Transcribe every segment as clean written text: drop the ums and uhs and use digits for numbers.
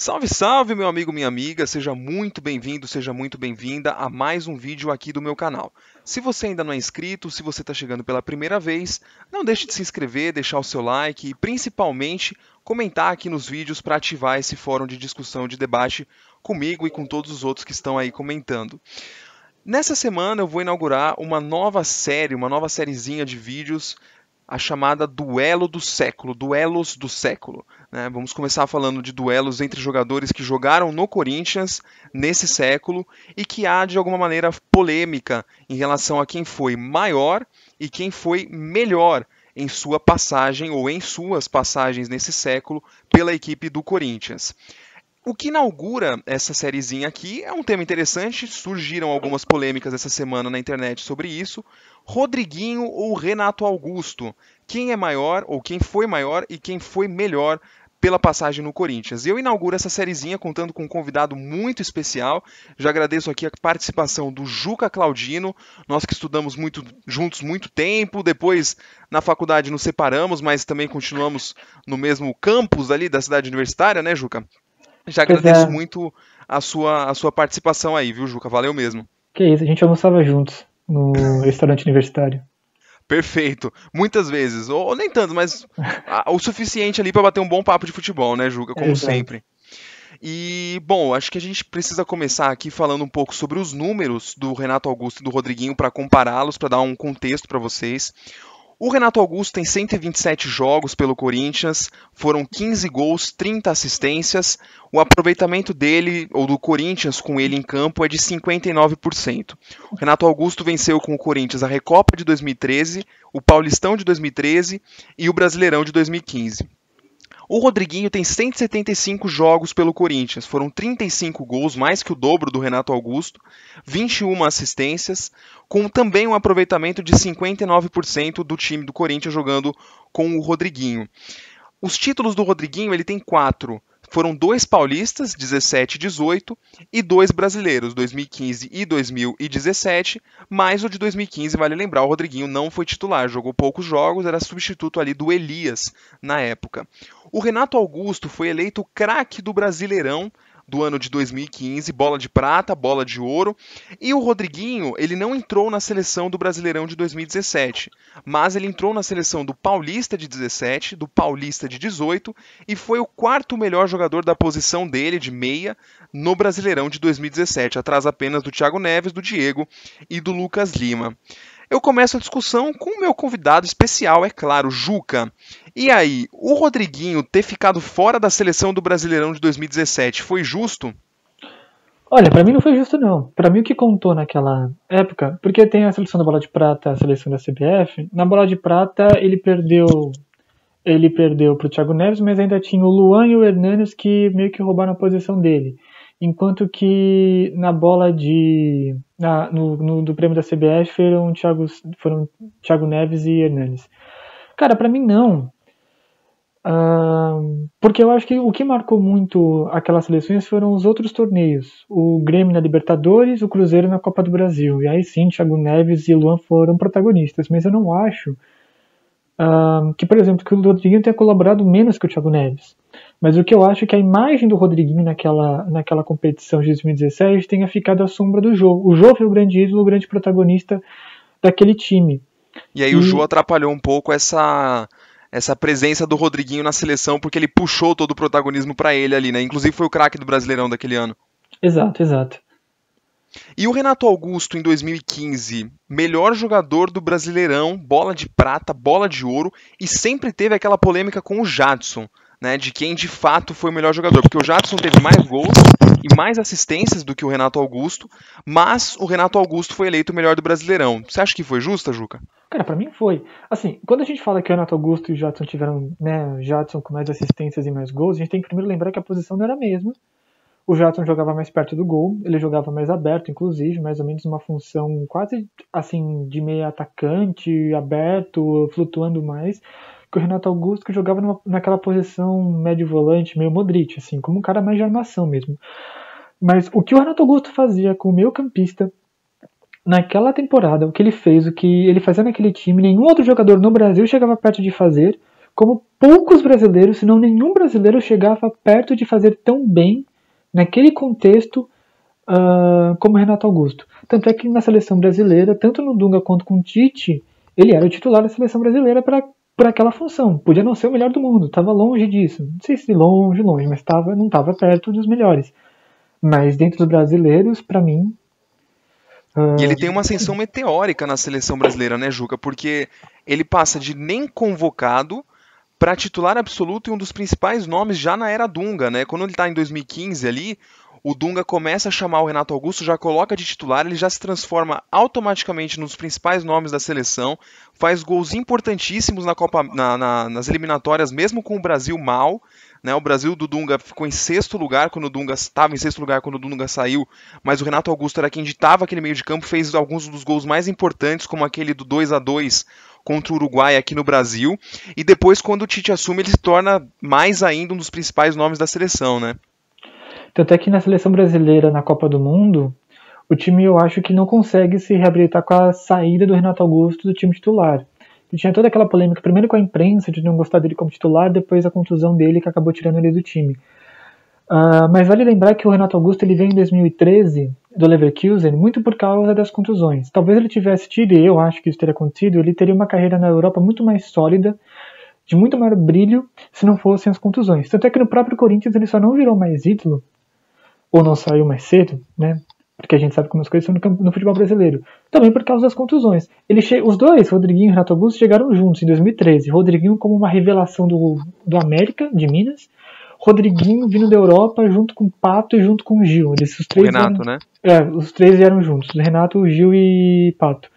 Salve, salve, meu amigo, minha amiga, seja muito bem-vindo, seja muito bem-vinda a mais um vídeo aqui do meu canal. Se você ainda não é inscrito, se você está chegando pela primeira vez, não deixe de se inscrever, deixar o seu like e principalmente comentar aqui nos vídeos para ativar esse fórum de discussão, de debate comigo e com todos os outros que estão aí comentando. Nessa semana eu vou inaugurar uma nova série, uma nova sériezinha de vídeos, a chamada Duelo do Século, Duelos do Século, né? Vamos começar falando de duelos entre jogadores que jogaram no Corinthians nesse século e que há, de alguma maneira, polêmica em relação a quem foi maior e quem foi melhor em sua passagem ou em suas passagens nesse século pela equipe do Corinthians. O que inaugura essa sériezinha aqui é um tema interessante, surgiram algumas polêmicas essa semana na internet sobre isso. Rodriguinho ou Renato Augusto? Quem é maior ou quem foi maior e quem foi melhor pela passagem no Corinthians? Eu inauguro essa sériezinha contando com um convidado muito especial. Já agradeço aqui a participação do Juca Claudino, nós que estudamos juntos muito tempo, depois na faculdade nos separamos, mas também continuamos no mesmo campus ali da cidade universitária, né, Juca? Já Pois agradeço é, muito a sua participação aí, viu, Juca? Valeu mesmo. que isso, a gente almoçava juntos no restaurante universitário. Perfeito. Muitas vezes, ou nem tanto, mas o suficiente ali para bater um bom papo de futebol, né, Juca? Como Exato. sempre. E, bom, acho que a gente precisa começar aqui falando um pouco sobre os números do Renato Augusto e do Rodriguinho para compará-los, para dar um contexto para vocês. O Renato Augusto tem 127 jogos pelo Corinthians, foram 15 gols, 30 assistências. O aproveitamento dele, ou do Corinthians com ele em campo, é de 59%. O Renato Augusto venceu com o Corinthians a Recopa de 2013, o Paulistão de 2013 e o Brasileirão de 2015. O Rodriguinho tem 175 jogos pelo Corinthians, foram 35 gols, mais que o dobro do Renato Augusto, 21 assistências, com também um aproveitamento de 59% do time do Corinthians jogando com o Rodriguinho. Os títulos do Rodriguinho, ele tem 4. Foram 2 paulistas, 17 e 18, e 2 brasileiros, 2015 e 2017, mas o de 2015, vale lembrar, o Rodriguinho não foi titular, jogou poucos jogos, era substituto ali do Elias na época. O Renato Augusto foi eleito craque do Brasileirão do ano de 2015, bola de prata, bola de ouro, e o Rodriguinho, ele não entrou na seleção do Brasileirão de 2017, mas ele entrou na seleção do Paulista de 17, do Paulista de 18 e foi o quarto melhor jogador da posição dele, de meia, no Brasileirão de 2017, atrás apenas do Thiago Neves, do Diego e do Lucas Lima. Eu começo a discussão com o meu convidado especial, é claro, Juca. E aí, o Rodriguinho ter ficado fora da seleção do Brasileirão de 2017 foi justo? Olha, pra mim não foi justo não. Pra mim o que contou naquela época, porque tem a seleção da Bola de Prata, a seleção da CBF. Na Bola de Prata ele perdeu pro Thiago Neves, mas ainda tinha o Luan e o Hernanes que meio que roubaram a posição dele. Enquanto que na bola de do prêmio da CBF foram Thiago Neves e Hernanes. Cara, pra mim não. Porque eu acho que o que marcou muito aquelas seleções foram os outros torneios. O Grêmio na Libertadores, o Cruzeiro na Copa do Brasil. E aí sim, Thiago Neves e Luan foram protagonistas. Mas eu não acho que, por exemplo, que o Rodriguinho tenha colaborado menos que o Thiago Neves. Mas o que eu acho é que a imagem do Rodriguinho naquela competição de 2017 tenha ficado à sombra do Jô. O Jô foi o grande ídolo, o grande protagonista daquele time. E aí o Ju E, atrapalhou um pouco essa presença do Rodriguinho na seleção, porque ele puxou todo o protagonismo para ele ali, né? Inclusive foi o craque do Brasileirão daquele ano. exato, exato. E o Renato Augusto, em 2015, melhor jogador do Brasileirão, bola de prata, bola de ouro, e sempre teve aquela polêmica com o Jadson, né, de quem de fato foi o melhor jogador, porque o Jadson teve mais gols e mais assistências do que o Renato Augusto, mas o Renato Augusto foi eleito o melhor do Brasileirão. Você acha que foi justa, Juca? Cara, pra mim foi. Assim, quando a gente fala que o Renato Augusto e o Jadson tiveram, né, Jadson com mais assistências e mais gols, a gente tem que primeiro lembrar que a posição não era a mesma. O Jadson jogava mais perto do gol, ele jogava mais aberto, inclusive, mais ou menos uma função quase assim de meio atacante, aberto, flutuando mais, que o Renato Augusto que jogava naquela posição médio volante, meio Modric, assim, como um cara mais de armação mesmo. Mas o que o Renato Augusto fazia com o meio campista naquela temporada, o que ele fez, o que ele fazia naquele time, nenhum outro jogador no Brasil chegava perto de fazer, como poucos brasileiros, se não nenhum brasileiro, chegava perto de fazer tão bem naquele contexto como Renato Augusto. Tanto é que na seleção brasileira, tanto no Dunga quanto com o Tite, ele era o titular da seleção brasileira por aquela função. Podia não ser o melhor do mundo, estava longe disso. Não sei se longe, mas não estava perto dos melhores. Mas dentro dos brasileiros, para mim... E ele tem uma ascensão meteórica na seleção brasileira, né, Juca? Porque ele passa de nem convocado para titular absoluto e um dos principais nomes já na era Dunga, né? Quando ele está em 2015 ali, o Dunga começa a chamar o Renato Augusto, já coloca de titular, ele já se transforma automaticamente nos principais nomes da seleção, faz gols importantíssimos na Copa, nas eliminatórias, mesmo com o Brasil mal, né? O Brasil do Dunga ficou em sexto lugar quando o Dunga estava em sexto lugar quando o Dunga saiu, mas o Renato Augusto era quem ditava aquele meio de campo, fez alguns dos gols mais importantes, como aquele do 2-2 contra o Uruguai aqui no Brasil, e depois quando o Tite assume ele se torna mais ainda um dos principais nomes da seleção, né? Tanto é que na seleção brasileira, na Copa do Mundo, o time eu acho que não consegue se reabilitar com a saída do Renato Augusto do time titular. E tinha toda aquela polêmica, primeiro com a imprensa, de não gostar dele como titular, depois a contusão dele que acabou tirando ele do time. Mas vale lembrar que o Renato Augusto ele veio em 2013 do Leverkusen muito por causa das contusões. Talvez ele tivesse tido, e eu acho que isso teria acontecido, ele teria uma carreira na Europa muito mais sólida, de muito maior brilho, se não fossem as contusões. Tanto é que no próprio Corinthians ele só não virou mais ídolo, ou não saiu mais cedo, né? Porque a gente sabe como as coisas são no futebol brasileiro. Também por causa das contusões. Os dois, Rodriguinho e Renato Augusto, chegaram juntos em 2013. Rodriguinho como uma revelação do América, de Minas. Rodriguinho vindo da Europa junto com o Pato e junto com o Gil. Os três Renato, né? Os três vieram juntos. Renato, Gil e Pato.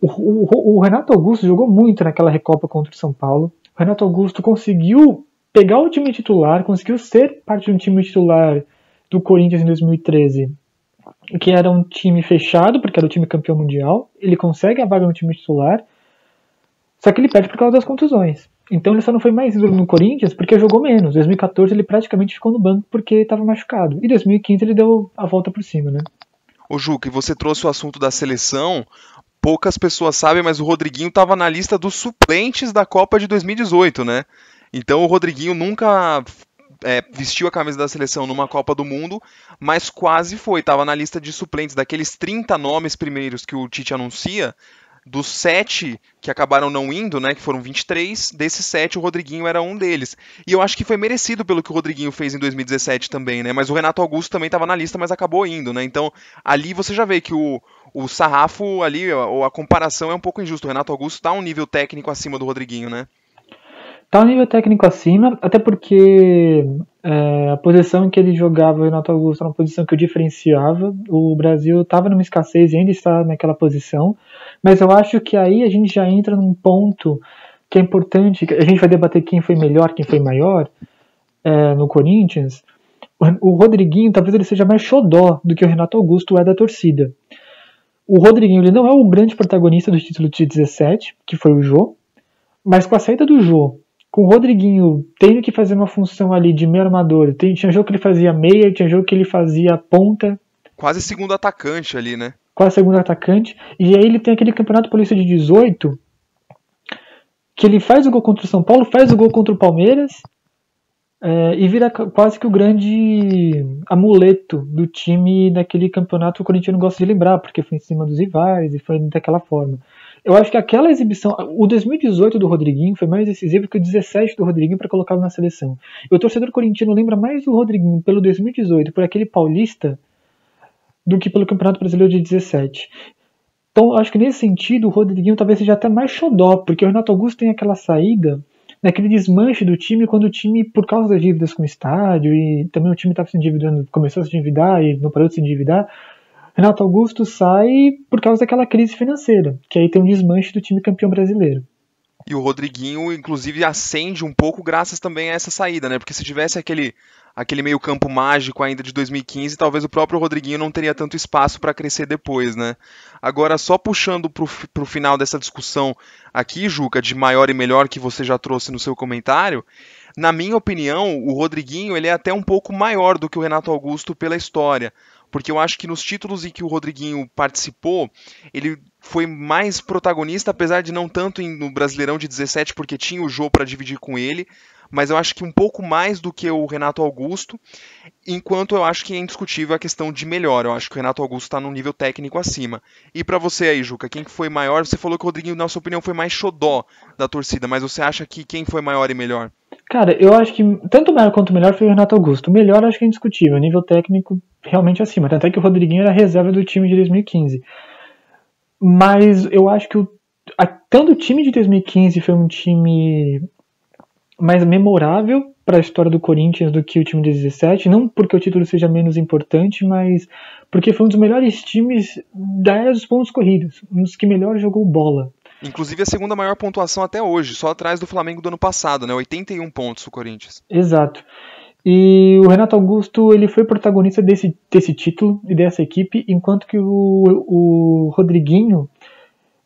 O Renato Augusto jogou muito naquela Recopa contra o São Paulo. O Renato Augusto conseguiu pegar o time titular, conseguiu ser parte de um time titular do Corinthians em 2013, que era um time fechado, porque era o time campeão mundial. Ele consegue a vaga no time titular, só que ele perde por causa das contusões. Então ele só não foi mais ídolo no Corinthians porque jogou menos. Em 2014 ele praticamente ficou no banco porque estava machucado. E em 2015 ele deu a volta por cima, né? Ô Juca, e você trouxe o assunto da seleção. Poucas pessoas sabem, mas o Rodriguinho estava na lista dos suplentes da Copa de 2018, né? Então o Rodriguinho nunca vestiu a camisa da seleção numa Copa do Mundo, mas quase foi. Estava na lista de suplentes daqueles 30 nomes primeiros que o Tite anuncia. Dos 7 que acabaram não indo, né, que foram 23, desses 7 o Rodriguinho era um deles. E eu acho que foi merecido pelo que o Rodriguinho fez em 2017 também, né? Mas o Renato Augusto também estava na lista, mas acabou indo, né? Então ali você já vê que o sarrafo ali, ou a comparação é um pouco injusta. O Renato Augusto está um nível técnico acima do Rodriguinho, né? Tá um nível técnico acima, até porque a posição em que ele jogava, o Renato Augusto, era uma posição que o diferenciava. O Brasil estava numa escassez e ainda está naquela posição, mas eu acho que aí a gente já entra num ponto que é importante. A gente vai debater quem foi melhor, quem foi maior no Corinthians. O Rodriguinho talvez ele seja mais xodó do que o Renato Augusto é da torcida. O Rodriguinho ele não é o grande protagonista do título de 17, que foi o Jô, mas com a saída do Jô, com o Rodriguinho tendo que fazer uma função ali de meio armador, tinha jogo que ele fazia meia, tinha jogo que ele fazia ponta. Quase segundo atacante ali, né? Quase segundo atacante. E aí ele tem aquele Campeonato Paulista de 18, que ele faz o gol contra o São Paulo, faz o gol contra o Palmeiras, e vira quase que o grande amuleto do time daquele campeonato que o Corinthians não gosta de lembrar, porque foi em cima dos rivais e foi daquela forma. Eu acho que aquela exibição, o 2018 do Rodriguinho foi mais decisivo que o 17 do Rodriguinho para colocá-lo na seleção. E o torcedor corintiano lembra mais do Rodriguinho pelo 2018, por aquele paulista, do que pelo Campeonato Brasileiro de 17. Então, eu acho que nesse sentido, o Rodriguinho talvez seja até mais xodó, porque o Renato Augusto tem aquela saída, naquele desmanche do time, quando o time, por causa das dívidas com o estádio, e também o time estava se endividando, começou a se endividar e não parou de se endividar, Renato Augusto sai por causa daquela crise financeira, que aí tem um desmanche do time campeão brasileiro. E o Rodriguinho, inclusive, acende um pouco graças também a essa saída, né? Porque se tivesse aquele meio campo mágico ainda de 2015, talvez o próprio Rodriguinho não teria tanto espaço para crescer depois, né? Agora, só puxando pro final dessa discussão aqui, Juca, de maior e melhor que você já trouxe no seu comentário, na minha opinião, o Rodriguinho ele é até um pouco maior do que o Renato Augusto pela história. Porque eu acho que nos títulos em que o Rodriguinho participou, ele foi mais protagonista, apesar de não tanto no Brasileirão de 17, porque tinha o Jô para dividir com ele, mas eu acho que um pouco mais do que o Renato Augusto, enquanto eu acho que é indiscutível a questão de melhor. Eu acho que o Renato Augusto está num nível técnico acima. E para você aí, Juca, quem que foi maior? Você falou que o Rodriguinho, na sua opinião, foi mais xodó da torcida, mas você acha que quem foi maior e melhor? Cara, eu acho que tanto o maior quanto o melhor foi o Renato Augusto. O melhor acho que é indiscutível, nível técnico realmente acima. Tanto é que o Rodriguinho era reserva do time de 2015. Mas eu acho que tanto o time de 2015 foi um time mais memorável para a história do Corinthians do que o time de 17, não porque o título seja menos importante, mas porque foi um dos melhores times da era dos pontos corridos, um dos que melhor jogou bola. Inclusive a segunda maior pontuação até hoje, só atrás do Flamengo do ano passado, né? 81 pontos o Corinthians. Exato. E o Renato Augusto ele foi protagonista desse título e dessa equipe, enquanto que o Rodriguinho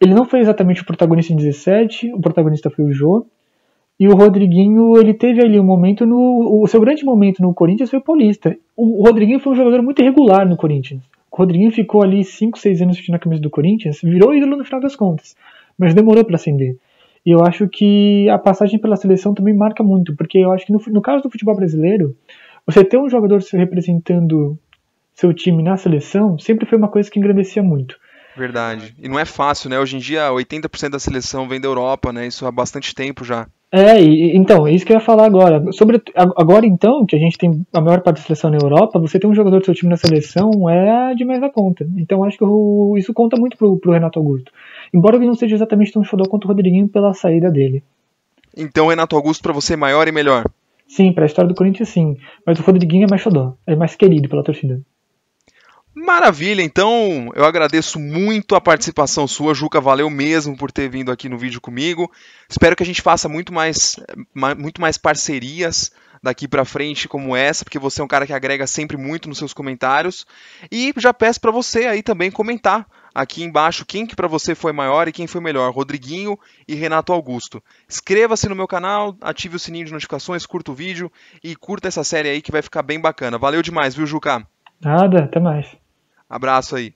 ele não foi exatamente o protagonista em 17, o protagonista foi o Jô. E o Rodriguinho, ele teve ali um momento o seu grande momento no Corinthians foi o Paulista. O Rodriguinho foi um jogador muito irregular no Corinthians. O Rodriguinho ficou ali 5, 6 anos vestindo a camisa do Corinthians, virou ídolo no final das contas, mas demorou para ascender. E eu acho que a passagem pela seleção também marca muito, porque eu acho que no caso do futebol brasileiro, você ter um jogador representando seu time na seleção sempre foi uma coisa que engrandecia muito. Verdade. E não é fácil, né? Hoje em dia 80% da seleção vem da Europa, né? Isso há bastante tempo já. Então, é isso que eu ia falar agora. Agora, então, que a gente tem a maior parte da seleção na Europa, você ter um jogador do seu time na seleção é demais da conta. Então, acho que isso conta muito pro Renato Augusto. Embora ele não seja exatamente tão xodó quanto o Rodriguinho pela saída dele. Então, Renato Augusto, para você, maior e melhor? Sim, pra história do Corinthians, sim. Mas o Rodriguinho é mais xodó. É mais querido pela torcida. Maravilha, então eu agradeço muito a participação sua, Juca, valeu mesmo por ter vindo aqui no vídeo comigo. Espero que a gente faça muito mais parcerias daqui pra frente como essa, porque você é um cara que agrega sempre muito nos seus comentários. E já peço para você aí também comentar aqui embaixo quem que para você foi maior e quem foi melhor, Rodriguinho e Renato Augusto. Inscreva-se no meu canal, ative o sininho de notificações, curta o vídeo e curta essa série aí que vai ficar bem bacana. Valeu demais, viu, Juca? Nada, até mais. Abraço aí.